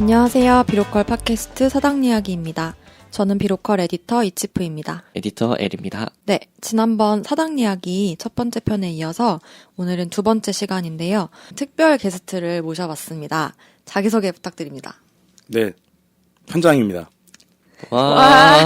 안녕하세요. 비로컬 팟캐스트 사당 이야기입니다. 저는 비로컬 에디터 이치프입니다. 에디터 L입니다. 네, 지난번 사당 이야기 첫 번째 편에 이어서 오늘은 두 번째 시간인데요. 특별 게스트를 모셔봤습니다. 자기소개 부탁드립니다. 네, 현장입니다. 와,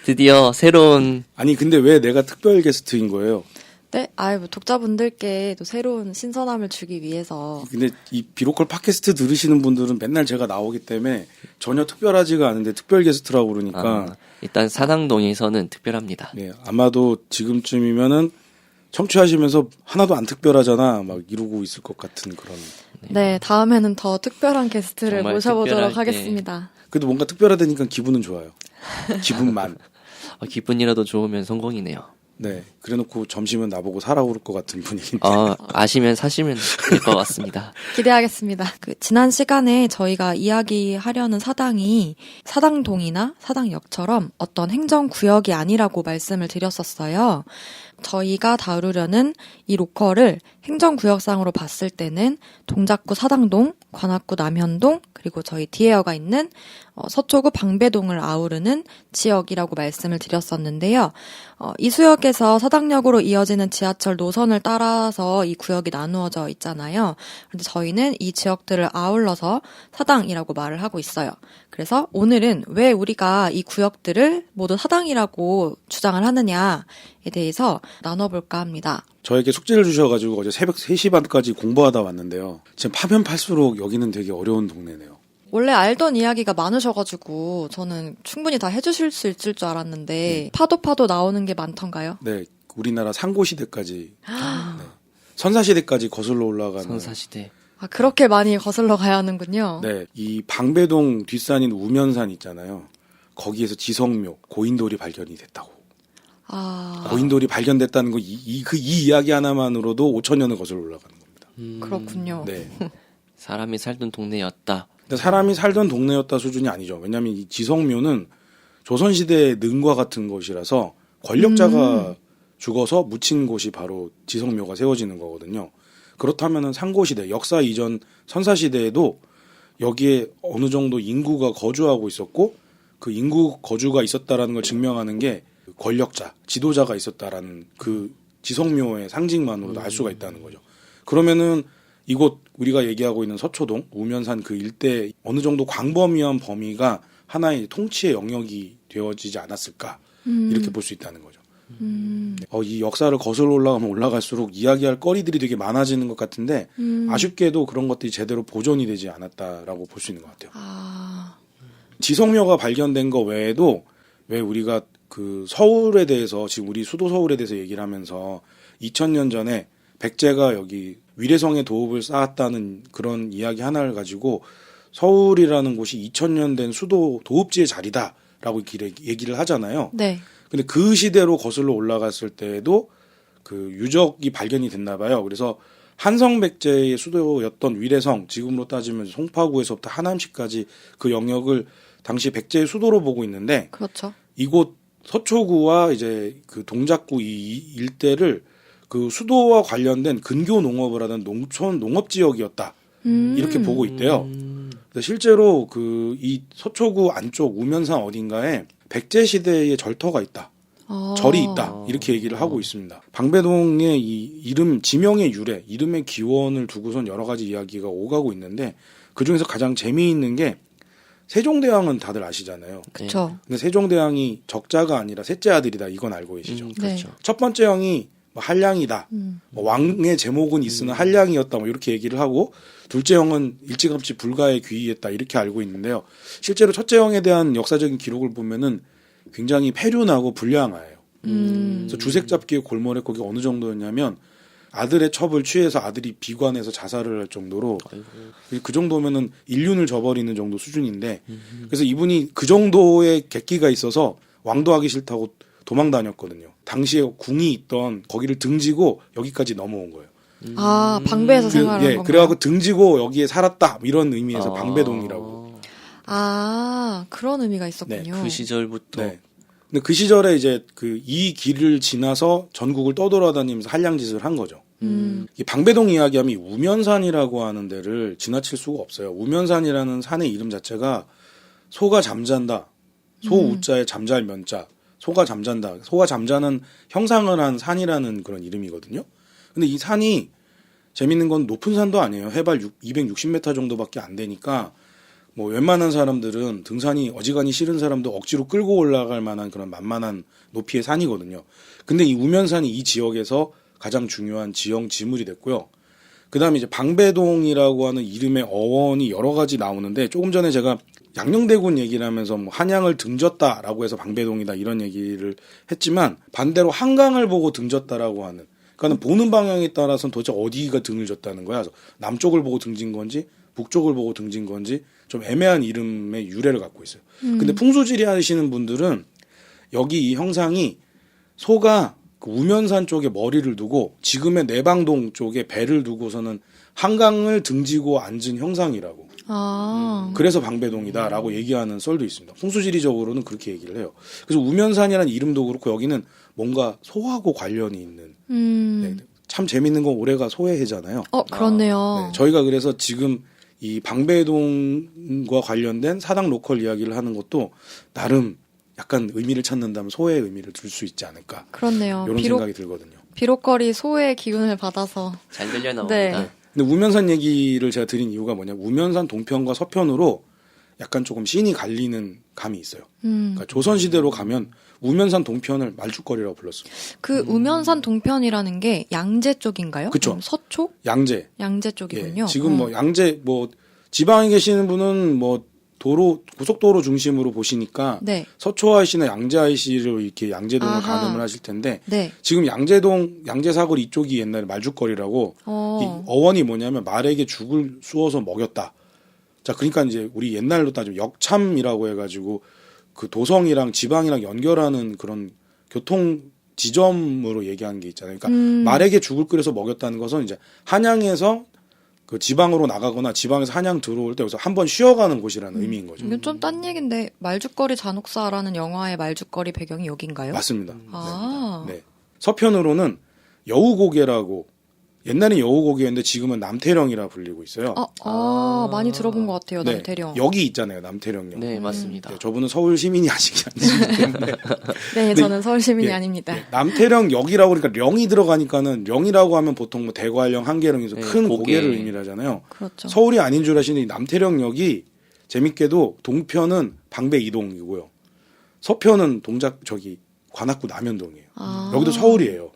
드디어 새로운. 아니 근데 왜 내가 특별 게스트인 거예요? 네, 뭐 독자분들께 또 새로운 신선함을 주기 위해서. 근데 이 비로컬 팟캐스트 들으시는 분들은 맨날 제가 나오기 때문에 전혀 특별하지가 않은데 특별 게스트라고 그러니까 일단 사당동에서는 특별합니다. 네, 아마도 지금쯤이면은 청취하시면서 하나도 안 특별하잖아 막 이러고 있을 것 같은 그런. 네, 다음에는 더 특별한 게스트를 정말 모셔보도록 특별할 하겠습니다. 그래도 뭔가 특별하다니까 기분은 좋아요. 기분만. 기분이라도 좋으면 성공이네요. 네, 그래놓고 점심은 나보고 사라고 그럴 것 같은 분위기인데. 아시면 사시면 될 것 같습니다. 기대하겠습니다. 지난 시간에 저희가 이야기하려는 사당이 사당동이나 사당역처럼 어떤 행정구역이 아니라고 말씀을 드렸었어요. 저희가 다루려는 이 로컬을 행정구역상으로 봤을 때는 동작구 사당동, 관악구 남현동, 그리고 저희 뒤에어가 있는 서초구 방배동을 아우르는 지역이라고 말씀을 드렸었는데요. 이 수역에서 사당역으로 이어지는 지하철 노선을 따라서 이 구역이 나누어져 있잖아요. 그런데 저희는 이 지역들을 아울러서 사당이라고 말을 하고 있어요. 그래서 오늘은 왜 우리가 이 구역들을 모두 사당이라고 주장을 하느냐에 대해서 나눠볼까 합니다. 저에게 숙제를 주셔가지고 어제 새벽 3시 반까지 공부하다 왔는데요. 지금 파면 팔수록 여기는 되게 어려운 동네네요. 원래 알던 이야기가 많으셔가지고 저는 충분히 다 해주실 수 있을 줄 알았는데 파도 나오는 게 많던가요? 네, 우리나라 상고시대까지 네, 선사시대까지 거슬러 올라가는 선사시대. 그렇게 많이 거슬러 가야 하는군요. 네, 이 방배동 뒷산인 우면산 있잖아요. 거기에서 지성묘, 고인돌이 발견이 됐다고. 고인돌이 발견됐다는 거 이 이야기 하나만으로도 5,000년을 거슬러 올라가는 겁니다. 그렇군요. 네. 사람이 살던 동네였다. 근데 사람이 살던 동네였다 수준이 아니죠. 왜냐하면 이 지성묘는 조선시대의 능과 같은 곳이라서 권력자가 죽어서 묻힌 곳이 바로 지성묘가 세워지는 거거든요. 그렇다면은 상고시대, 역사 이전 선사시대에도 여기에 어느 정도 인구가 거주하고 있었고 그 인구 거주가 있었다라는 걸 증명하는 게 권력자, 지도자가 있었다라는 그 지성묘의 상징만으로도 알 수가 있다는 거죠. 그러면은 이곳 우리가 얘기하고 있는 서초동, 우면산 그 일대 어느 정도 광범위한 범위가 하나의 통치의 영역이 되어지지 않았을까 이렇게 볼 수 있다는 거죠. 이 역사를 거슬러 올라가면 올라갈수록 이야기할 거리들이 되게 많아지는 것 같은데 아쉽게도 그런 것들이 제대로 보존이 되지 않았다라고 볼 수 있는 것 같아요. 지성묘가 발견된 거 외에도 왜 우리가 그 서울에 대해서 지금 우리 수도 서울에 대해서 얘기를 하면서 2000년 전에 백제가 여기 위례성에 도읍을 쌓았다는 그런 이야기 하나를 가지고 서울이라는 곳이 2000년 된 수도 도읍지의 자리다라고 얘기를 하잖아요. 네. 근데 그 시대로 거슬러 올라갔을 때에도 그 유적이 발견이 됐나 봐요. 그래서 한성백제의 수도였던 위례성, 지금으로 따지면 송파구에서부터 하남시까지 그 영역을 당시 백제의 수도로 보고 있는데 그렇죠. 이곳 서초구와 이제 그 동작구 이 일대를 그 수도와 관련된 근교 농업을 하던 농촌 농업 지역이었다. 이렇게 보고 있대요. 근데 실제로 그 이 서초구 안쪽 우면산 어딘가에 백제 시대의 절터가 있다. 절이 있다. 이렇게 얘기를 하고 있습니다. 방배동의 이 이름 지명의 유래, 이름의 기원을 두고선 여러 가지 이야기가 오가고 있는데 그중에서 가장 재미있는 게 세종대왕은 다들 아시잖아요. 그렇죠. 근데 세종대왕이 적자가 아니라 셋째 아들이다. 이건 알고 계시죠. 그렇죠. 네. 첫 번째 왕이 한량이다. 왕의 제목은 있으나 한량이었다. 이렇게 얘기를 하고 둘째 형은 일찌감치 불가에 귀의했다. 이렇게 알고 있는데요. 실제로 첫째 형에 대한 역사적인 기록을 보면은 굉장히 폐륜하고 불량아예요. 그래서 주색 잡기의 골머리 거기 어느 정도였냐면 아들의 첩을 취해서 아들이 비관해서 자살을 할 정도로 그 정도면은 인륜을 저버리는 정도 수준인데 그래서 이분이 그 정도의 객기가 있어서 왕도 하기 싫다고 도망 다녔거든요. 당시에 궁이 있던 거기를 등지고 여기까지 넘어온 거예요. 방배에서 생활한 건가요? 그래갖고 등지고 여기에 살았다 이런 의미에서 방배동이라고. 그런 의미가 있었군요. 네, 그 시절부터. 네. 근데 그 시절에 이제 그 이 길을 지나서 전국을 떠돌아다니면서 한량짓을 한 거죠. 이 방배동 이야기하면 이 우면산이라고 하는 데를 지나칠 수가 없어요. 우면산이라는 산의 이름 자체가 소가 잠잔다. 소우자에 잠잘 면자. 소가 잠잔다. 소가 잠자는 형상을 한 산이라는 그런 이름이거든요. 근데 이 산이 재밌는 건 높은 산도 아니에요. 해발 260m 정도밖에 안 되니까 뭐 웬만한 사람들은 등산이 어지간히 싫은 사람도 억지로 끌고 올라갈 만한 그런 만만한 높이의 산이거든요. 근데 이 우면산이 이 지역에서 가장 중요한 지형 지물이 됐고요. 그다음에 이제 방배동이라고 하는 이름의 어원이 여러 가지 나오는데 조금 전에 제가 양녕대군 얘기를 하면서 뭐 한양을 등졌다라고 해서 방배동이다 이런 얘기를 했지만 반대로 한강을 보고 등졌다라고 하는 그러니까 보는 방향에 따라서는 도대체 어디가 등을 졌다는 거야. 그래서 남쪽을 보고 등진 건지 북쪽을 보고 등진 건지 좀 애매한 이름의 유래를 갖고 있어요. 근데 풍수지리 하시는 분들은 여기 이 형상이 소가 그 우면산 쪽에 머리를 두고 지금의 내방동 쪽에 배를 두고서는 한강을 등지고 앉은 형상이라고. 그래서 방배동이다라고 얘기하는 썰도 있습니다. 풍수지리적으로는 그렇게 얘기를 해요. 그래서 우면산이라는 이름도 그렇고 여기는 뭔가 소하고 관련이 있는. 네, 참 재밌는 건 올해가 소해해잖아요. 그렇네요. 네, 저희가 그래서 지금 이 방배동과 관련된 사당 로컬 이야기를 하는 것도 나름 약간 의미를 찾는다면 소의 의미를 둘 수 있지 않을까. 그렇네요. 이런 생각이 들거든요. 비록거리 소의 기운을 받아서. 잘 들려 나옵니다. 네. 근데 우면산 얘기를 제가 드린 이유가 뭐냐면 우면산 동편과 서편으로 약간 조금 씬이 갈리는 감이 있어요. 그러니까 조선시대로 가면 우면산 동편을 말죽거리라고 불렀습니다. 그 우면산 동편이라는 게 양재 쪽인가요? 그쵸. 서초? 양재. 양재 쪽이군요. 예, 지금 뭐 양재 뭐 지방에 계시는 분은 뭐 도로 고속도로 중심으로 보시니까 네. 서초IC나 양재IC로 이렇게 양재동을 아하. 가늠을 하실 텐데 네. 지금 양재동 양재사거리 이쪽이 옛날에 말죽거리라고 이 어원이 뭐냐면 말에게 죽을 쑤어서 먹였다. 자 그러니까 이제 우리 옛날로 따지면 역참이라고 해가지고 그 도성이랑 지방이랑 연결하는 그런 교통 지점으로 얘기하는 게 있잖아요. 그러니까 말에게 죽을 끓여서 먹였다는 것은 이제 한양에서 그 지방으로 나가거나 지방에서 한양 들어올 때 여기서 한번 쉬어가는 곳이라는 의미인 거죠. 이건 좀 딴 얘기인데 말죽거리 잔혹사라는 영화의 말죽거리 배경이 여긴가요? 맞습니다. 아. 네. 서편으로는 여우고개라고 옛날엔 여우고개였는데 지금은 남태령이라 불리고 있어요. 많이 들어본 것 같아요. 네. 남태령. 여기 있잖아요. 남태령역. 네, 맞습니다. 네, 저분은 서울 시민이 아시기 때문에 네, 저는 서울 시민이 예, 아닙니다. 예, 남태령역이라고 그러니까 령이 들어가니까는 령이라고 하면 보통 뭐 대관령, 한계령에서 네, 큰 고개. 고개를 의미를 하잖아요. 그렇죠. 서울이 아닌 줄 아시는 이 남태령역이 재밌게도 동편은 방배 이동이고요. 서편은 관악구 남현동이에요. 여기도 서울이에요.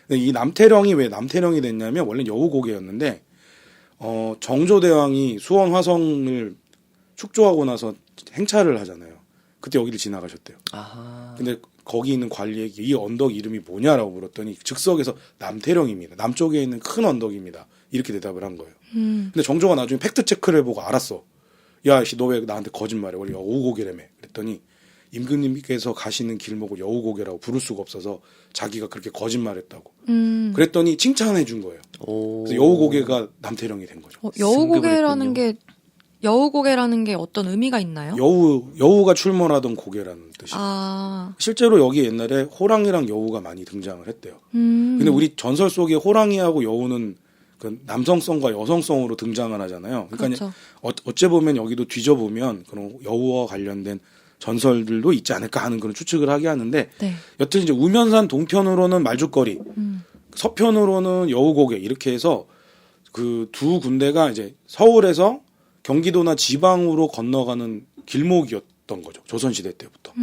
근데 이 남태령이 왜 남태령이 됐냐면 원래 여우고개였는데 정조대왕이 수원 화성을 축조하고 나서 행차를 하잖아요. 그때 여기를 지나가셨대요. 아하. 근데 거기 있는 관리에게 이 언덕 이름이 뭐냐라고 물었더니 즉석에서 남태령입니다. 남쪽에 있는 큰 언덕입니다. 이렇게 대답을 한 거예요. 근데 정조가 나중에 팩트 체크를 해보고 알았어. 야, 너 왜 나한테 거짓말해? 원래 여우고개라며. 그랬더니 임금님께서 가시는 길목을 여우고개라고 부를 수가 없어서 자기가 그렇게 거짓말했다고. 그랬더니 칭찬해 준 거예요. 오. 그래서 여우고개가 남태령이 된 거죠. 여우고개라는 승급을 게 여우고개라는 게 어떤 의미가 있나요? 여우가 출몰하던 고개라는 뜻이에요. 실제로 여기 옛날에 호랑이랑 여우가 많이 등장을 했대요. 근데 우리 전설 속에 호랑이하고 여우는 그 남성성과 여성성으로 등장을 하잖아요. 그러니까 그렇죠. 어째 보면 여기도 뒤져보면 그런 여우와 관련된 전설들도 있지 않을까 하는 그런 추측을 하게 하는데 네. 여튼 이제 우면산 동편으로는 말죽거리, 서편으로는 여우고개 이렇게 해서 그 두 군데가 이제 서울에서 경기도나 지방으로 건너가는 길목이었던 거죠. 조선시대 때부터.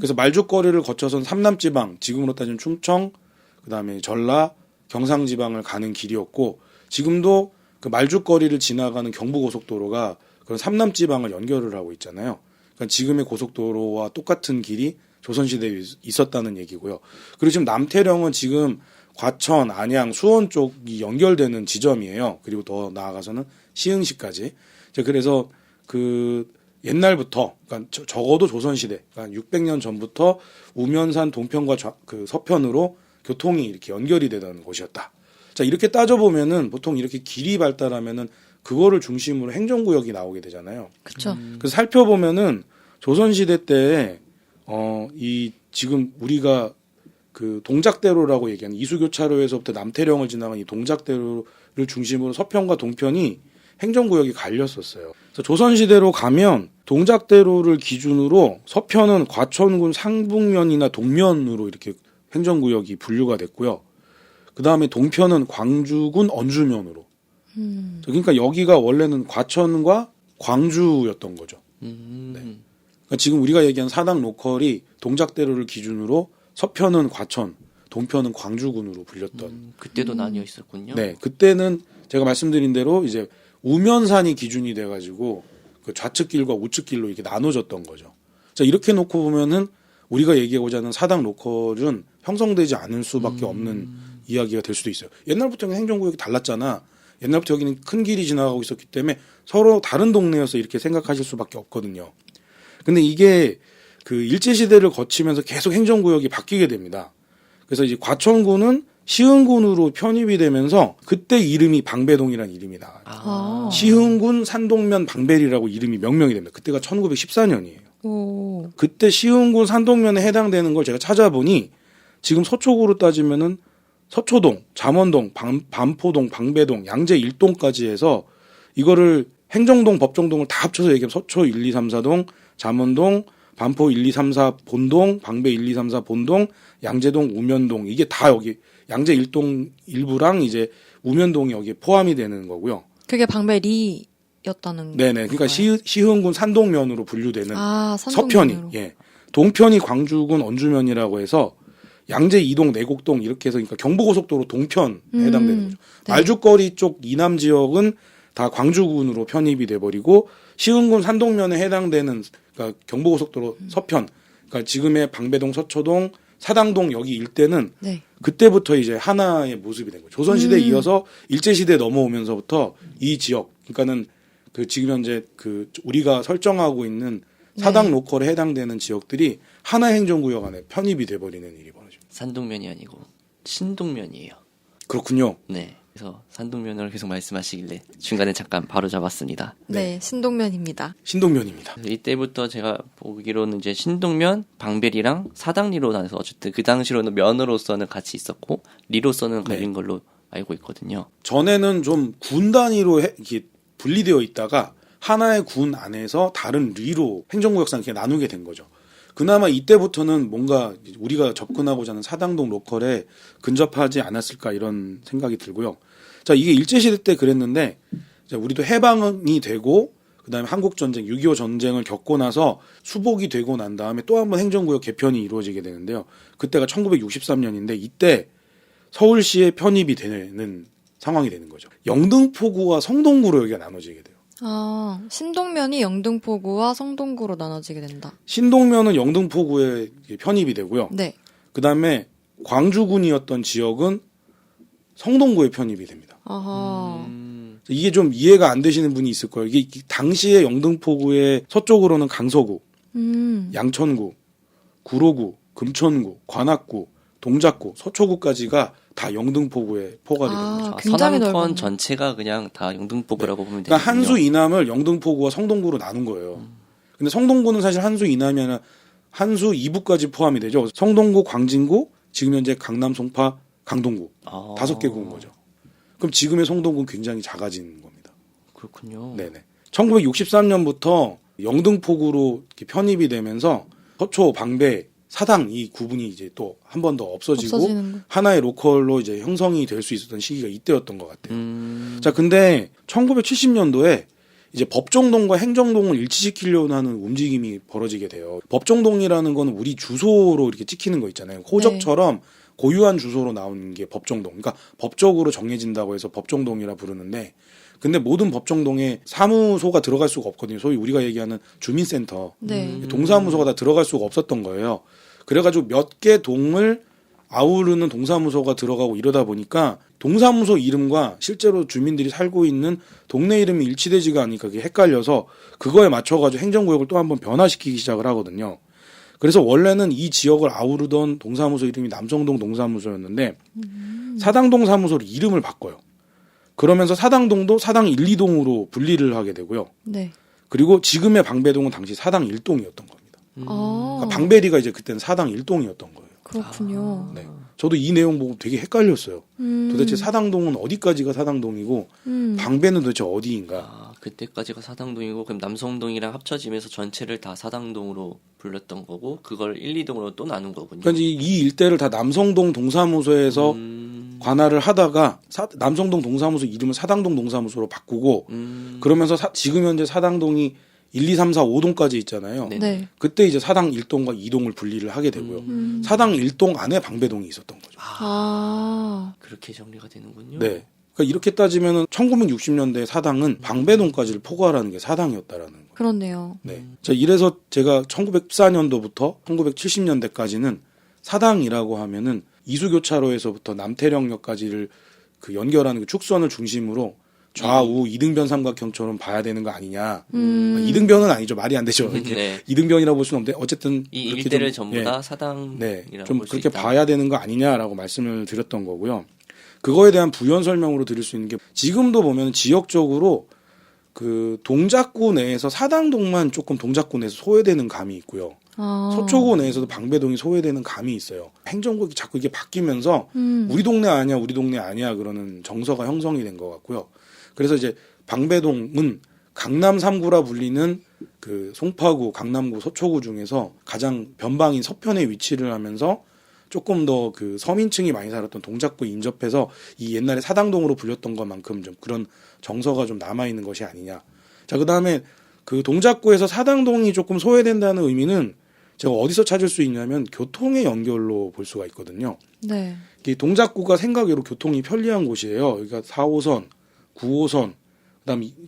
그래서 말죽거리를 거쳐서 삼남지방, 지금으로 따지면 충청, 그다음에 전라, 경상지방을 가는 길이었고 지금도 그 말죽거리를 지나가는 경부고속도로가 그런 삼남지방을 연결을 하고 있잖아요. 그러니까 지금의 고속도로와 똑같은 길이 조선시대에 있었다는 얘기고요. 그리고 지금 남태령은 지금 과천, 안양, 수원 쪽이 연결되는 지점이에요. 그리고 더 나아가서는 시흥시까지. 그래서 그 옛날부터, 그러니까 적어도 조선시대, 그러니까 600년 전부터 우면산 동편과 그 서편으로 교통이 이렇게 연결이 되던 곳이었다. 자, 이렇게 따져보면은 보통 이렇게 길이 발달하면은 그거를 중심으로 행정구역이 나오게 되잖아요. 그렇죠. 그래서 살펴보면은 조선시대 때, 이 지금 우리가 그 동작대로라고 얘기하는 이수교차로에서부터 남태령을 지나간 이 동작대로를 중심으로 서편과 동편이 행정구역이 갈렸었어요. 그래서 조선시대로 가면 동작대로를 기준으로 서편은 과천군 상북면이나 동면으로 이렇게 행정구역이 분류가 됐고요. 그 다음에 동편은 광주군 언주면으로. 그러니까 여기가 원래는 과천과 광주였던 거죠. 그러니까 지금 우리가 얘기한 사당 로컬이 동작대로를 기준으로 서편은 과천, 동편은 광주군으로 불렸던. 그때도 나뉘어 있었군요. 네, 그때는 제가 말씀드린 대로 이제 우면산이 기준이 돼가지고 그 좌측길과 우측길로 이렇게 나눠졌던 거죠. 자, 이렇게 놓고 보면은 우리가 얘기하고자 하는 사당 로컬은 형성되지 않을 수밖에 없는 이야기가 될 수도 있어요. 옛날부터 행정구역이 달랐잖아. 옛날부터 여기는 큰 길이 지나가고 있었기 때문에 서로 다른 동네여서 이렇게 생각하실 수밖에 없거든요. 근데 이게 그 일제시대를 거치면서 계속 행정구역이 바뀌게 됩니다. 그래서 이제 과천군은 시흥군으로 편입이 되면서 그때 이름이 방배동이라는 이름이 나와요. 아. 시흥군 산동면 방배리라고 이름이 명명이 됩니다. 그때가 1914년이에요. 오. 그때 시흥군 산동면에 해당되는 걸 제가 찾아보니 지금 서초구로 따지면은 서초동, 잠원동, 반포동, 방배동, 양재 1동까지 해서 이거를 행정동, 법정동을 다 합쳐서 얘기하면 서초 1, 2, 3, 4동, 잠원동, 반포 1, 2, 3, 4 본동, 방배 1, 2, 3, 4 본동, 양재동, 우면동 이게 다 여기 양재 1동 일부랑 이제 우면동이 여기에 포함이 되는 거고요. 그게 방배리였다는 네네. 그러니까 시흥군 산동면으로 분류되는 아, 서편이, 산동면으로. 예. 동편이 광주군 언주면이라고 해서 양재 2동, 내곡동 이렇게 해서 그러니까 경부고속도로 동편에 해당되는 거죠. 네. 말죽거리 쪽 이남 지역은 다 광주군으로 편입이 돼버리고 시흥군 산동면에 해당되는 그러니까 경부고속도로 서편, 그러니까 지금의 방배동, 서초동, 사당동 여기 일대는 네. 그때부터 이제 하나의 모습이 된 거죠. 조선시대에 이어서 일제시대 넘어오면서부터 이 지역, 그러니까는 그 지금 현재 그 우리가 설정하고 있는 사당 네. 로컬에 해당되는 지역들이 하나의 행정구역 안에 편입이 돼버리는 일이 벌어집니다. 산동면이 아니고 신동면이에요. 그렇군요. 네. 그래서 산동면을 계속 말씀하시길래 중간에 잠깐 바로 잡았습니다. 네, 신동면입니다. 신동면입니다. 이때부터 제가 보기로는 이제 신동면, 방배리랑 사당리로 나눠서 어쨌든 그 당시로는 면으로서는 같이 있었고 리로서는 갈린 걸로 알고 있거든요. 전에는 좀 군 단위로 이렇게 분리되어 있다가 하나의 군 안에서 다른 리로 행정구역상 이렇게 나누게 된 거죠. 그나마 이때부터는 뭔가 우리가 접근하고자 하는 사당동 로컬에 근접하지 않았을까 이런 생각이 들고요. 자, 이게 일제시대 때 그랬는데 우리도 해방이 되고 그다음에 한국전쟁, 6.25 전쟁을 겪고 나서 수복이 되고 난 다음에 또 한 번 행정구역 개편이 이루어지게 되는데요. 그때가 1963년인데 이때 서울시에 편입이 되는 상황이 되는 거죠. 영등포구와 성동구로 여기가 나눠지게 돼요. 아, 신동면이 영등포구와 성동구로 나눠지게 된다. 신동면은 영등포구에 편입이 되고요. 네. 그다음에 광주군이었던 지역은 성동구에 편입이 됩니다. 아하. 이게 좀 이해가 안 되시는 분이 있을 거예요. 이게 당시에 영등포구의 서쪽으로는 강서구, 양천구, 구로구, 금천구, 관악구, 동작구, 서초구까지가 다 영등포구에 포괄이 됩니다. 아, 굉장히 서남권 넓었네. 전체가 그냥 다 영등포구라고 보면 되거든요. 그러니까 한수 이남을 영등포구와 성동구로 나눈 거예요. 근데 성동구는 사실 한수 이남이 아니라 한수 이부까지 포함이 되죠. 성동구, 광진구, 지금 현재 강남, 송파, 강동구 아, 5개 구인 거죠. 그럼 지금의 성동구는 굉장히 작아진 겁니다. 그렇군요. 네네. 1963년부터 영등포구로 이렇게 편입이 되면서 서초, 방배, 사당 이 구분이 이제 또 한 번 더 없어지고 없어지는 거. 하나의 로컬로 이제 형성이 될 수 있었던 시기가 이때였던 것 같아요. 자, 근데 1970년도에 이제 법정동과 행정동을 일치시키려고 하는 움직임이 벌어지게 돼요. 법정동이라는 거는 우리 주소로 이렇게 찍히는 거 있잖아요. 호적처럼 고유한 주소로 나오는 게 법정동. 그러니까 법적으로 정해진다고 해서 법정동이라 부르는데 근데 모든 법정동에 사무소가 들어갈 수가 없거든요. 소위 우리가 얘기하는 주민센터. 네. 동사무소가 다 들어갈 수가 없었던 거예요. 그래가지고 몇 개 동을 아우르는 동사무소가 들어가고 이러다 보니까 동사무소 이름과 실제로 주민들이 살고 있는 동네 이름이 일치되지가 않으니까 그게 헷갈려서 그거에 맞춰가지고 행정구역을 또 한번 변화시키기 시작을 하거든요. 그래서 원래는 이 지역을 아우르던 동사무소 이름이 남성동 동사무소였는데 사당동 사무소로 이름을 바꿔요. 그러면서 사당동도 사당 1, 2동으로 분리를 하게 되고요. 네. 그리고 지금의 방배동은 당시 사당 1동이었던 겁니다. 아. 그러니까 방배리가 이제 그때는 사당 1동이었던 거예요. 그렇군요. 네. 저도 이 내용 보고 되게 헷갈렸어요. 음. 도대체 사당동은 어디까지가 사당동이고 방배는 도대체 어디인가? 아, 그때까지가 사당동이고 그럼 남성동이랑 합쳐지면서 전체를 다 사당동으로 불렀던 거고 그걸 1, 2동으로 또 나눈 거군요. 그러니까 이 일대를 다 남성동 동사무소에서 관할을 하다가 남성동 동사무소 이름을 사당동 동사무소로 바꾸고 그러면서 지금 현재 사당동이 1, 2, 3, 4, 5동까지 있잖아요. 네. 네. 그때 이제 사당 1동과 2동을 분리를 하게 되고요. 사당 1동 안에 방배동이 있었던 거죠. 아. 그렇게 정리가 되는군요. 네. 그러니까 이렇게 따지면은 1960년대 사당은 방배동까지를 포괄하는 게 사당이었다라는 거예요. 그렇네요. 네. 자, 이래서 제가 1914년도부터 1970년대까지는 사당이라고 하면은 이수교차로에서부터 남태령역까지를 그 연결하는 그 축선을 중심으로 좌우 이등변 삼각형처럼 봐야 되는 거 아니냐. 이등변은 아니죠. 말이 안 되죠. 이렇게 네. 이등변이라고 볼 수는 없는데 어쨌든 이 그렇게 일대를 좀, 전부 다 사당이라고 네, 볼 좀 수 그렇게 있다. 봐야 되는 거 아니냐라고 말씀을 드렸던 거고요. 그거에 대한 부연 설명으로 드릴 수 있는 게 지금도 보면 지역적으로 그 동작구 내에서 사당동만 조금 동작구 내에서 소외되는 감이 있고요. 아. 서초구 내에서도 방배동이 소외되는 감이 있어요. 행정국이 자꾸 이게 바뀌면서 우리 동네 아니야, 우리 동네 아니야 그러는 정서가 형성이 된 것 같고요. 그래서 이제 방배동은 강남 3구라 불리는 그 송파구, 강남구, 서초구 중에서 가장 변방인 서편에 위치를 하면서 조금 더 그 서민층이 많이 살았던 동작구에 인접해서 이 옛날에 사당동으로 불렸던 것만큼 좀 그런 정서가 좀 남아 있는 것이 아니냐. 자, 그다음에 그 동작구에서 사당동이 조금 소외된다는 의미는 제가 어디서 찾을 수 있냐면 교통의 연결로 볼 수가 있거든요. 네. 이 동작구가 생각외로 교통이 편리한 곳이에요. 그러니까 4호선, 9호선,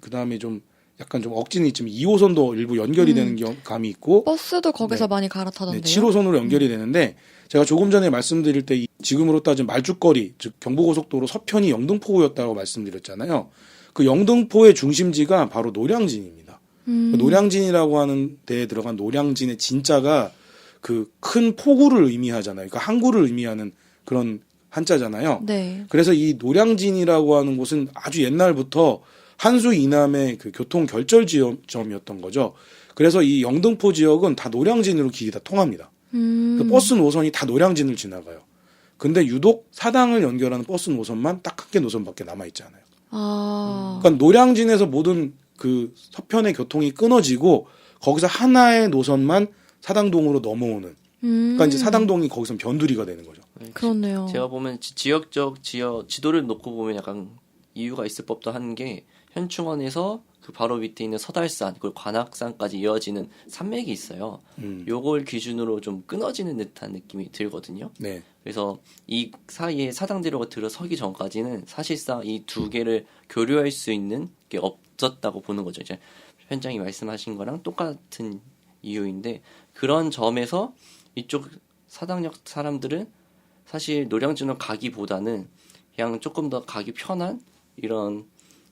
그다음에 좀 약간 좀 억지는 있지만 2호선도 일부 연결이 되는 감이 있고 버스도 거기서 네. 많이 네, 갈아타던데요. 7호선으로 연결이 되는데 제가 조금 전에 말씀드릴 때 지금으로 따지면 말죽거리, 즉 경부고속도로 서편이 영등포구였다고 말씀드렸잖아요. 그 영등포의 중심지가 바로 노량진입니다. 노량진이라고 하는 데에 들어간 노량진의 진자가 그 큰 포구를 의미하잖아요. 그러니까 항구를 의미하는 그런 한자잖아요. 네. 그래서 이 노량진이라고 하는 곳은 아주 옛날부터 한수 이남의 그 교통 결절 지점이었던 거죠. 그래서 이 영등포 지역은 다 노량진으로 길이 다 통합니다. 그 버스 노선이 다 노량진을 지나가요. 근데 유독 사당을 연결하는 버스 노선만 딱 한 개 노선밖에 남아 있지 않아요. 아. 그러니까 노량진에서 모든 그 서편의 교통이 끊어지고 거기서 하나의 노선만 사당동으로 넘어오는. 그러니까 이제 사당동이 거기서 변두리가 되는 거죠. 그렇네요. 제가 보면 지도를 놓고 보면 약간 이유가 있을 법도 한 게 현충원에서 그 바로 밑에 있는 서달산 그리고 관악산까지 이어지는 산맥이 있어요. 요걸 기준으로 좀 끊어지는 듯한 느낌이 들거든요. 네. 그래서 이 사이에 사당대로가 들어서기 전까지는 사실상 이 두 개를 교류할 수 있는 게 없었다고 보는 거죠. 이제 현장이 말씀하신 거랑 똑같은 이유인데 그런 점에서 이쪽 사당역 사람들은 사실 노량진으로 가기보다는 그냥 조금 더 가기 편한 이런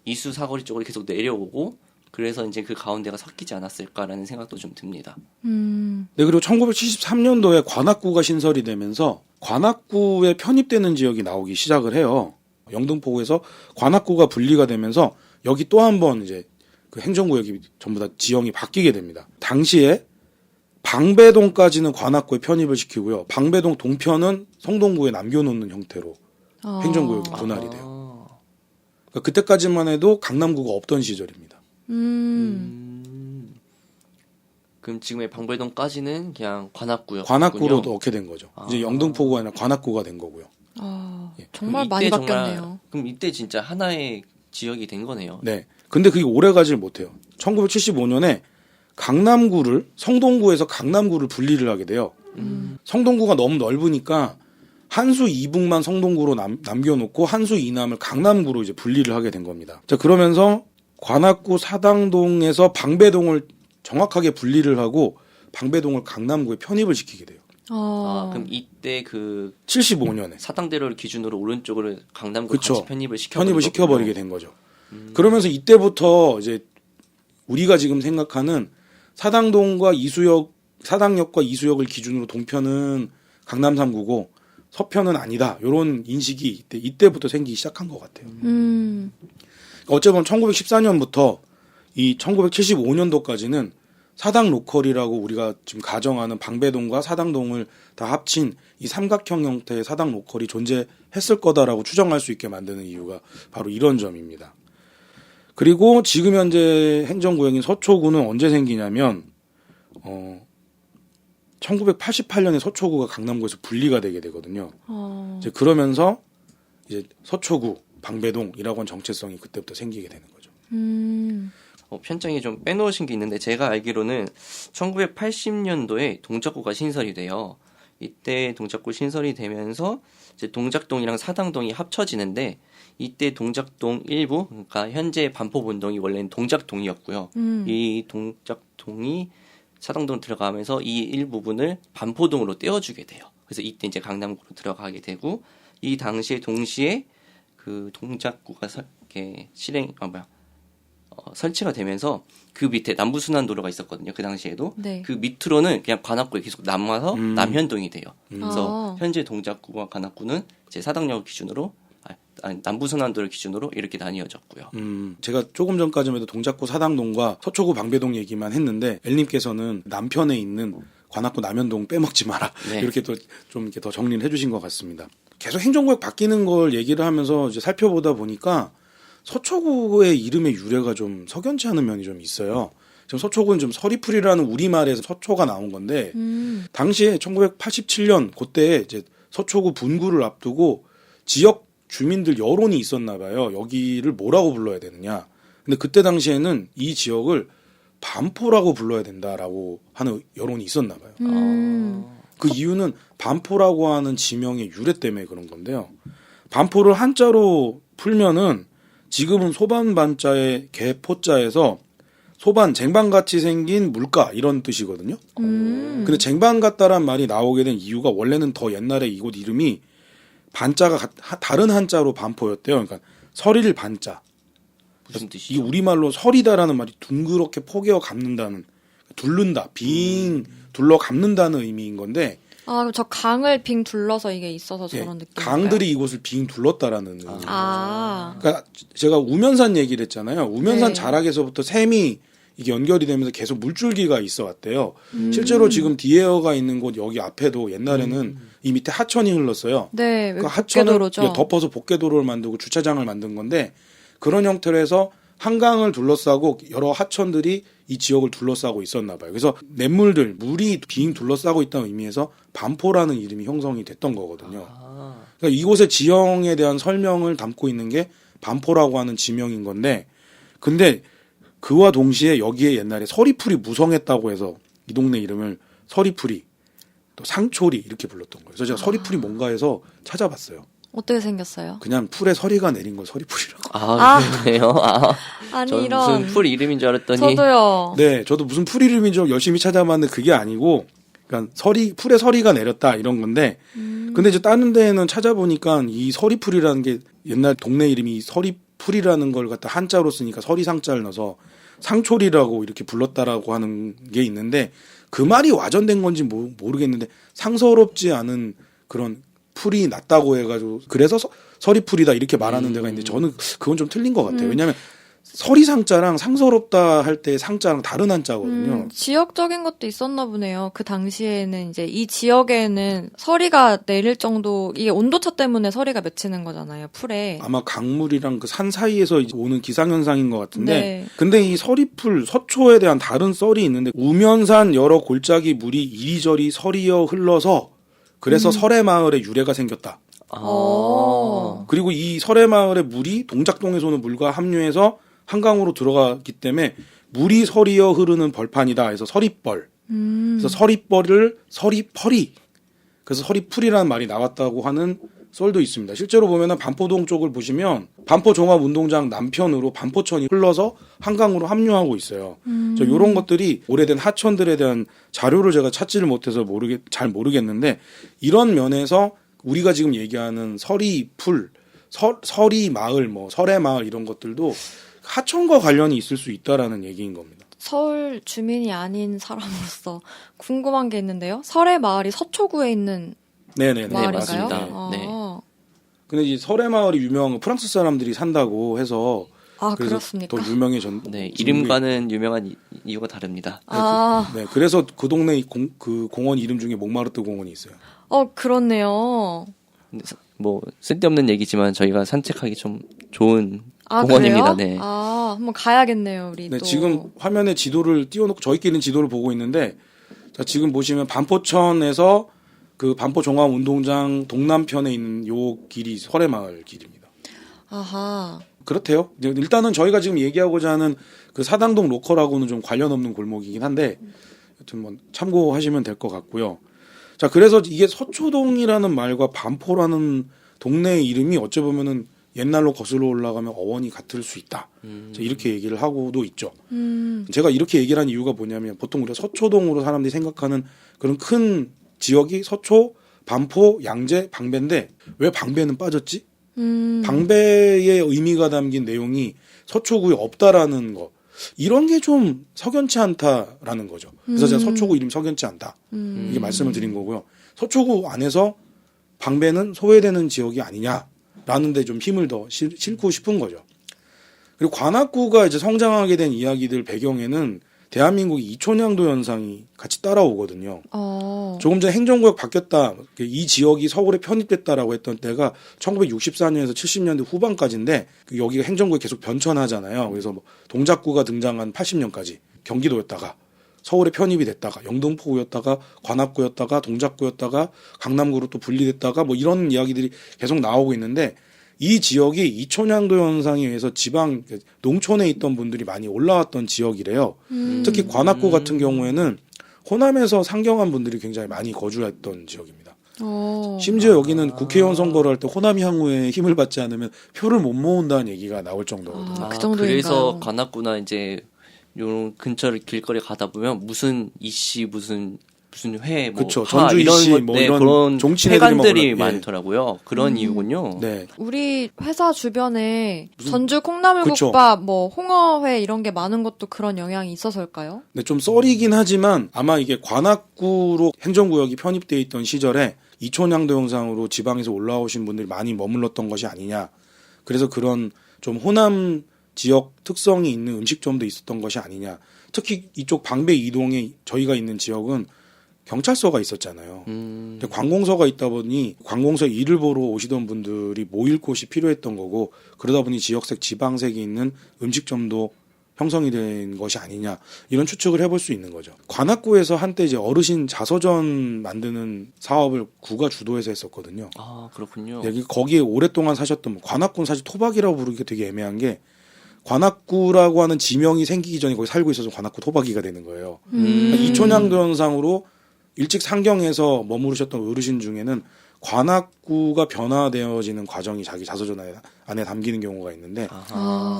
이수 사거리 쪽으로 계속 내려오고 그래서 이제 그 가운데가 섞이지 않았을까라는 생각도 좀 듭니다. 네, 그리고 1973년도에 관악구가 신설이 되면서 관악구에 편입되는 지역이 나오기 시작을 해요. 영등포구에서 관악구가 분리가 되면서 여기 또 한 번 이제 그 행정구역이 전부 다 지형이 바뀌게 됩니다. 당시에 방배동까지는 관악구에 편입을 시키고요. 방배동 동편은 성동구에 남겨놓는 형태로 행정구역이 분할이 돼요. 그러니까 그때까지만 해도 강남구가 없던 시절입니다. 그럼 지금의 방배동까지는 그냥 관악구였군요. 관악구로 넣게 된 거죠. 이제 영등포구가 아니라 관악구가 된 거고요. 아, 예. 정말 그럼 많이 이때 바뀌었네요. 그럼 이때 진짜 하나의 지역이 된 거네요. 네. 근데 그게 오래 가질 못해요. 1975년에 강남구를 성동구에서 강남구를 분리를 하게 돼요. 성동구가 너무 넓으니까 한수 이북만 성동구로 남겨놓고 한수 이남을 강남구로 이제 분리를 하게 된 겁니다. 자, 그러면서 관악구 사당동에서 방배동을 정확하게 분리를 하고 방배동을 강남구에 편입을 시키게 돼요. 그럼 이때 그 75년에 사당대로를 기준으로 오른쪽으로 강남구 그쵸. 같이 편입을 시켜버리게 된 거죠. 그러면서 이때부터 이제 우리가 지금 생각하는 사당동과 사당역과 이수역을 기준으로 동편은 강남 3구고 서편은 아니다. 이런 인식이 이때부터 생기기 시작한 것 같아요. 어찌 보면 1914년부터 이 1975년도까지는 사당 로컬이라고 우리가 지금 가정하는 방배동과 사당동을 다 합친 이 삼각형 형태의 사당 로컬이 존재했을 거다라고 추정할 수 있게 만드는 이유가 바로 이런 점입니다. 그리고 지금 현재 행정구역인 서초구는 언제 생기냐면 1988년에 서초구가 강남구에서 분리가 되게 되거든요. 이제 그러면서 이제 서초구, 방배동이라고 하는 정체성이 그때부터 생기게 되는 거죠. 편장에 좀 빼놓으신 게 있는데 제가 알기로는 1980년도에 동작구가 신설이 돼요. 이때 동작구 신설이 되면서 이제 동작동이랑 사당동이 합쳐지는데 이때 동작동 일부, 그러니까 현재 반포본동이 원래는 동작동이었고요. 이 동작동이 사당동 들어가면서 이 일부분을 반포동으로 떼어주게 돼요. 그래서 이때 이제 강남구로 들어가게 되고 이 당시에 동시에 그 동작구가 설치가 되면서 그 밑에 남부순환도로가 있었거든요. 그 당시에도. 네. 그 밑으로는 그냥 관악구에 계속 남아서 남현동이 돼요. 그래서 현재 동작구와 관악구는 이제 사당역 기준으로 남부순환도를 기준으로 이렇게 나뉘어졌고요. 제가 조금 전까지만 해도 동작구 사당동과 서초구 방배동 얘기만 했는데 엘님께서는 남편에 있는 관악구 남현동 빼먹지 마라. 네. 이렇게 또 좀 이렇게 더 정리를 해주신 것 같습니다. 계속 행정구역 바뀌는 걸 얘기를 하면서 이제 살펴보다 보니까 서초구의 이름의 유래가 좀 석연치 않은 면이 좀 있어요. 지금 서초구는 좀 서리풀이라는 우리말에서 서초가 나온 건데 당시에 1987년 그때 이제 서초구 분구를 앞두고 지역 주민들 여론이 있었나 봐요. 여기를 뭐라고 불러야 되느냐. 근데 그때 당시에는 이 지역을 반포라고 불러야 된다라고 하는 여론이 있었나 봐요. 그 이유는 반포라고 하는 지명의 유래 때문에 그런 건데요. 반포를 한자로 풀면은 지금은 소반반자의 개포자에서 소반, 쟁반같이 생긴 물가 이런 뜻이거든요. 근데 쟁반 같다란 말이 나오게 된 이유가 원래는 더 옛날에 이곳 이름이 반자가 다른 한자로 반포였대요. 그러니까 설일 반자. 무슨 이 뜻이죠? 우리말로 설이다라는 말이 둥그렇게 포개어 감는다는, 둘른다, 빙 둘러 감는다는 의미인 건데 그럼 저 강을 빙 둘러서 이게 있어서 저런 느낌. 강들이 이곳을 빙 둘렀다라는 의미. 아. 그러니까 제가 우면산 얘기를 했잖아요. 우면산 네. 자락에서부터 샘이 이게 연결이 되면서 계속 물줄기가 있어 왔대요. 실제로 지금 디에어가 있는 곳 여기 앞에도 옛날에는 이 밑에 하천이 흘렀어요. 네, 그 하천을 복개도로죠. 덮어서 복개도로를 만들고 주차장을 만든 건데 그런 형태로 해서 한강을 둘러싸고 여러 하천들이 이 지역을 둘러싸고 있었나 봐요. 그래서 냇물들, 물이 빙 둘러싸고 있다는 의미에서 반포라는 이름이 형성이 됐던 거거든요. 그러니까 이곳의 지형에 대한 설명을 담고 있는 게 반포라고 하는 지명인 건데 근데 그와 동시에 여기에 옛날에 서리풀이 무성했다고 해서 이 동네 이름을 서리풀이 또 상초리 이렇게 불렀던 거예요. 그래서 제가 서리풀이 뭔가 해서 찾아봤어요. 어떻게 생겼어요? 그냥 풀에 서리가 내린 걸 서리풀이라고. 그래요? 아니 저는 이런. 무슨 풀 이름인 줄 알았더니 저도요. 네, 저도 무슨 풀 이름인 줄 열심히 찾아봤는데 그게 아니고 그러니까 풀에 서리가 내렸다 이런 건데 근데 이제 다른 데에는 찾아보니까 이 서리풀이라는 게 옛날 동네 이름이 서리풀이라는 걸 갖다 한자로 쓰니까 서리상자를 넣어서 상초리라고 이렇게 불렀다라고 하는 게 있는데 그 말이 와전된 건지 모르겠는데 상서롭지 않은 그런 풀이 났다고 해가지고 그래서 서리풀이다 이렇게 말하는 데가 있는데 저는 그건 좀 틀린 것 같아요. 왜냐하면 서리상자랑 상서롭다 할 때 상자랑 다른 한자거든요. 지역적인 것도 있었나 보네요. 그 당시에는 이제 이 지역에는 서리가 내릴 정도, 이게 온도차 때문에 서리가 맺히는 거잖아요, 풀에. 아마 강물이랑 그 산 사이에서 이제 오는 기상현상인 것 같은데 네. 근데 이 서리풀, 서초에 대한 다른 썰이 있는데 우면산 여러 골짜기 물이 이리저리 서리어 흘러서 그래서 설해마을에 유래가 생겼다. 그리고 이 설해마을의 물이 동작동에서 오는 물과 합류해서 한강으로 들어가기 때문에 물이 서리어 흐르는 벌판이다 해서 서리뻘. 그래서 서리뻘을 서리펄이. 그래서 서리풀이라는 말이 나왔다고 하는 썰도 있습니다. 실제로 보면은 반포동 쪽을 보시면 반포종합운동장 남편으로 반포천이 흘러서 한강으로 합류하고 있어요. 이런 것들이 오래된 하천들에 대한 자료를 제가 찾지를 못해서 잘 모르겠는데 이런 면에서 우리가 지금 얘기하는 서리풀, 서리마을, 설해마을 이런 것들도 하천과 관련이 있을 수 있다라는 얘기인 겁니다. 서울 주민이 아닌 사람으로서 궁금한 게 있는데요. 설해 마을이 서초구에 있는 네네네. 마을인가요? 맞습니다. 네. 근데 이 설해마을이 유명한 거 프랑스 사람들이 산다고 해서 아, 그래서 그렇습니까? 더 유명해졌. 네, 이름과는 유명한 이유가 다릅니다. 아, 네, 그래서 그 동네 그 공원 이름 중에 몽마르트 공원이 있어요. 그렇네요. 근데 뭐 쓸데없는 얘기지만 저희가 산책하기 좀 좋은 아, 공원입니다. 그래요? 네. 아, 한번 가야겠네요, 우리 네, 또. 지금 화면에 지도를 띄워놓고 저희끼리는 지도를 보고 있는데, 자, 지금 보시면 반포천에서 그 반포종합운동장 동남편에 있는 요 길이 설해마을 길입니다. 아하. 그렇대요. 일단은 저희가 지금 얘기하고자 하는 그 사당동 로컬하고는 좀 관련 없는 골목이긴 한데, 여튼 뭐 참고하시면 될 것 같고요. 자, 그래서 이게 서초동이라는 말과 반포라는 동네 이름이 어찌 보면은 옛날로 거슬러 올라가면 어원이 같을 수 있다. 자, 이렇게 얘기를 하고도 있죠. 제가 이렇게 얘기를 한 이유가 뭐냐면 보통 우리가 서초동으로 사람들이 생각하는 그런 큰 지역이 서초, 반포, 양재, 방배인데 왜 방배는 빠졌지? 방배의 의미가 담긴 내용이 서초구에 없다라는 거. 이런 게 좀 석연치 않다라는 거죠. 그래서 제가 서초구 이름이 석연치 않다. 이게 말씀을 드린 거고요. 서초구 안에서 방배는 소외되는 지역이 아니냐라는 데 좀 힘을 더 싣고 싶은 거죠. 그리고 관악구가 이제 성장하게 된 이야기들 배경에는 대한민국의 이촌양도 현상이 같이 따라오거든요. 조금 전에 행정구역 바뀌었다. 이 지역이 서울에 편입됐다라고 했던 때가 1964년에서 70년대 후반까지인데 여기가 행정구역이 계속 변천하잖아요. 그래서 뭐 동작구가 등장한 80년까지 경기도였다가 서울에 편입이 됐다가 영등포구였다가 관악구였다가 동작구였다가 강남구로 또 분리됐다가 뭐 이런 이야기들이 계속 나오고 있는데 이 지역이 이촌양도 현상에 의해서 지방 농촌에 있던 분들이 많이 올라왔던 지역이래요. 특히 관악구 같은 경우에는 호남에서 상경한 분들이 굉장히 많이 거주했던 지역입니다. 심지어 여기는 국회의원 선거를 할 때 호남 향후에 힘을 받지 않으면 표를 못 모은다는 얘기가 나올 정도거든요. 그 정도인가요? 그래서 관악구나 이제 요 근처를 길거리 가다 보면 무슨 이씨 무슨 회, 뭐 그쵸. 하, 전주 이런 이씨 것, 뭐 네, 이런 그런 정치인들이 회관들이 막 많더라고요. 그런 이유군요. 네. 우리 회사 주변에 무슨- 전주 콩나물국밥, 뭐 홍어회 이런 게 많은 것도 그런 영향이 있어서일까요? 네, 좀 썰이긴 하지만 아마 이게 관악구로 행정구역이 편입돼 있던 시절에 이촌양도 영상으로 지방에서 올라오신 분들이 많이 머물렀던 것이 아니냐. 그래서 그런 좀 호남 지역 특성이 있는 음식점도 있었던 것이 아니냐. 특히 이쪽 방배 이동에 저희가 있는 지역은 경찰서가 있었잖아요. 근데 관공서가 있다 보니 관공서 일을 보러 오시던 분들이 모일 곳이 필요했던 거고 그러다 보니 지역색 지방색이 있는 음식점도 형성이 된 것이 아니냐 이런 추측을 해볼 수 있는 거죠. 관악구에서 한때 이제 어르신 자서전 만드는 사업을 구가 주도해서 했었거든요. 아, 그렇군요. 여기 거기에 오랫동안 사셨던 분. 관악구는 사실 토박이라고 부르기가 되게 애매한 게 관악구라고 하는 지명이 생기기 전에 거기 살고 있어서 관악구 토박이가 되는 거예요. 그러니까 이촌양도 현상으로 일찍 상경해서 머무르셨던 어르신 중에는 관악구가 변화되어지는 과정이 자기 자서전 안에 담기는 경우가 있는데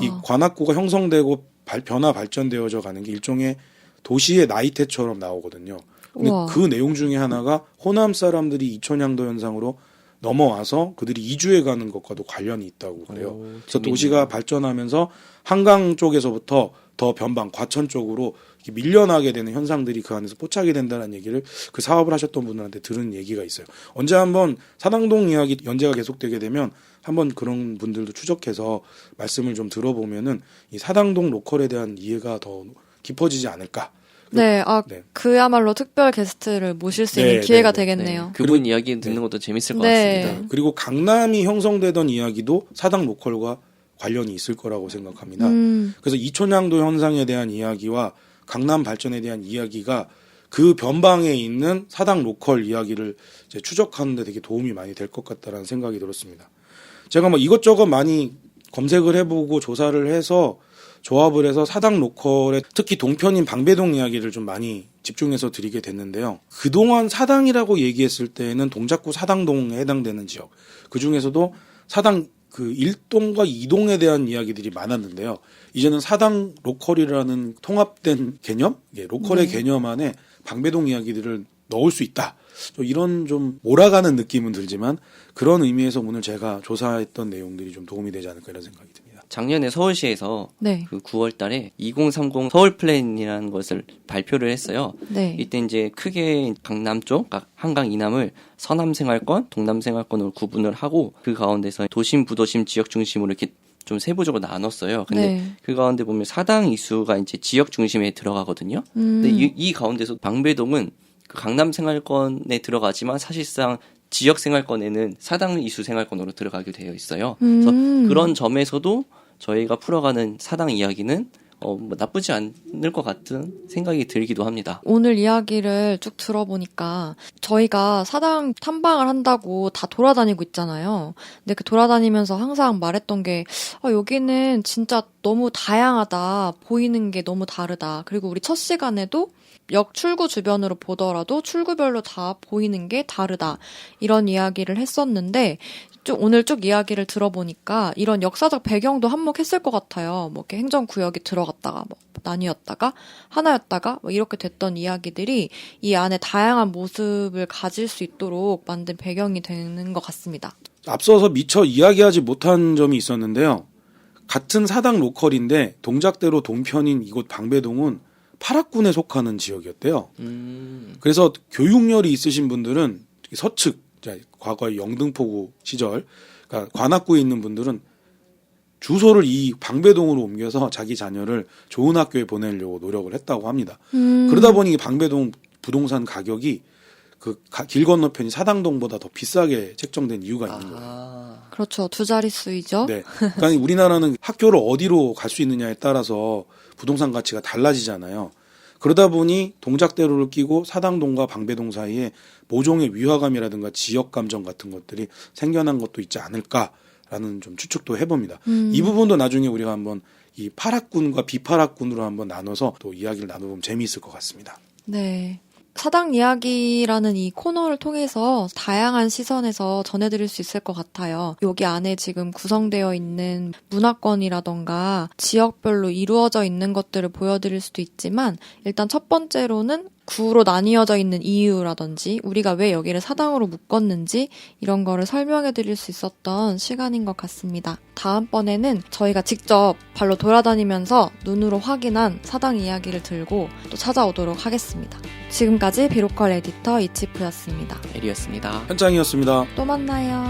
이 관악구가 형성되고 변화 발전되어져 가는 게 일종의 도시의 나이테처럼 나오거든요. 근데 우와. 그 내용 중에 하나가 호남 사람들이 이촌양도 현상으로 넘어와서 그들이 이주해 가는 것과도 관련이 있다고 그래요. 그래서 재밌네요. 도시가 발전하면서 한강 쪽에서부터 더 변방 과천 쪽으로 이렇게 밀려나게 되는 현상들이 그 안에서 포착이 된다는 얘기를 그 사업을 하셨던 분들한테 들은 얘기가 있어요. 언제 한번 사당동 이야기 연재가 계속되게 되면 한번 그런 분들도 추적해서 말씀을 좀 들어보면은 이 사당동 로컬에 대한 이해가 더 깊어지지 않을까. 네, 네. 그야말로 특별 게스트를 모실 수 네, 있는 기회가 네, 네. 되겠네요. 그분 이야기 듣는 것도 재밌을 것 네. 같습니다. 그리고 강남이 형성되던 이야기도 사당 로컬과 관련이 있을 거라고 생각합니다. 그래서 이촌양도 현상에 대한 이야기와 강남 발전에 대한 이야기가 그 변방에 있는 사당 로컬 이야기를 이제 추적하는 데 되게 도움이 많이 될 것 같다라는 생각이 들었습니다. 제가 뭐 이것저것 많이 검색을 해보고 조사를 해서 조합을 해서 사당 로컬의 특히 동편인 방배동 이야기를 좀 많이 집중해서 드리게 됐는데요. 그동안 사당이라고 얘기했을 때는 동작구 사당동에 해당되는 지역, 그중에서도 사당 그 1동과 2동에 대한 이야기들이 많았는데요. 이제는 사당 로컬이라는 통합된 개념, 로컬의 개념 안에 방배동 이야기들을 넣을 수 있다. 이런 좀 몰아가는 느낌은 들지만 그런 의미에서 오늘 제가 조사했던 내용들이 좀 도움이 되지 않을까 이런 생각이 듭니다. 작년에 서울시에서 네. 그 9월 달에 2030 서울 플랜이라는 것을 발표를 했어요. 네. 이때 이제 크게 강남 쪽, 그러니까 한강 이남을 서남 생활권, 동남 생활권으로 구분을 하고 그 가운데서 도심, 부도심 지역 중심으로 이렇게 좀 세부적으로 나눴어요. 근데 네. 그 가운데 보면 사당 이수가 이제 지역 중심에 들어가거든요. 근데 이 가운데서 방배동은 그 강남 생활권에 들어가지만 사실상 지역 생활권에는 사당 이수 생활권으로 들어가게 되어 있어요. 그래서 그런 점에서도 저희가 풀어가는 사당 이야기는 뭐 나쁘지 않을 것 같은 생각이 들기도 합니다. 오늘 이야기를 쭉 들어보니까 저희가 사당 탐방을 한다고 다 돌아다니고 있잖아요. 근데 그 돌아다니면서 항상 말했던 게 여기는 진짜 너무 다양하다. 보이는 게 너무 다르다. 그리고 우리 첫 시간에도 역 출구 주변으로 보더라도 출구별로 다 보이는 게 다르다. 이런 이야기를 했었는데 오늘 쭉 이야기를 들어보니까 이런 역사적 배경도 한몫했을 것 같아요. 뭐 이렇게 행정구역이 들어갔다가 뭐 나뉘었다가 하나였다가 뭐 이렇게 됐던 이야기들이 이 안에 다양한 모습을 가질 수 있도록 만든 배경이 되는 것 같습니다. 앞서서 미처 이야기하지 못한 점이 있었는데요. 같은 사당 로컬인데 동작대로 동편인 이곳 방배동은 파락군에 속하는 지역이었대요. 그래서 교육열이 있으신 분들은 서측, 과거의 영등포구 시절, 그러니까 관악구에 있는 분들은 주소를 이 방배동으로 옮겨서 자기 자녀를 좋은 학교에 보내려고 노력을 했다고 합니다. 그러다 보니 방배동 부동산 가격이 그 길 건너편이 사당동보다 더 비싸게 책정된 이유가 있는 거예요. 그렇죠. 두 자릿수이죠. 네. 그러니까 우리나라는 학교를 어디로 갈 수 있느냐에 따라서 부동산 가치가 달라지잖아요. 그러다 보니 동작대로를 끼고 사당동과 방배동 사이에 모종의 위화감이라든가 지역 감정 같은 것들이 생겨난 것도 있지 않을까라는 좀 추측도 해봅니다. 이 부분도 나중에 우리가 한번 이 파락군과 비파락군으로 한번 나눠서 또 이야기를 나눠보면 재미있을 것 같습니다. 네. 사당 이야기라는 이 코너를 통해서 다양한 시선에서 전해드릴 수 있을 것 같아요. 여기 안에 지금 구성되어 있는 문화권이라던가 지역별로 이루어져 있는 것들을 보여드릴 수도 있지만 일단 첫 번째로는 구로 나뉘어져 있는 이유라든지 우리가 왜 여기를 사당으로 묶었는지 이런 거를 설명해 드릴 수 있었던 시간인 것 같습니다. 다음번에는 저희가 직접 발로 돌아다니면서 눈으로 확인한 사당 이야기를 들고 또 찾아오도록 하겠습니다. 지금까지 비로컬 에디터 이치프였습니다. 에리였습니다. 현장이었습니다. 또 만나요.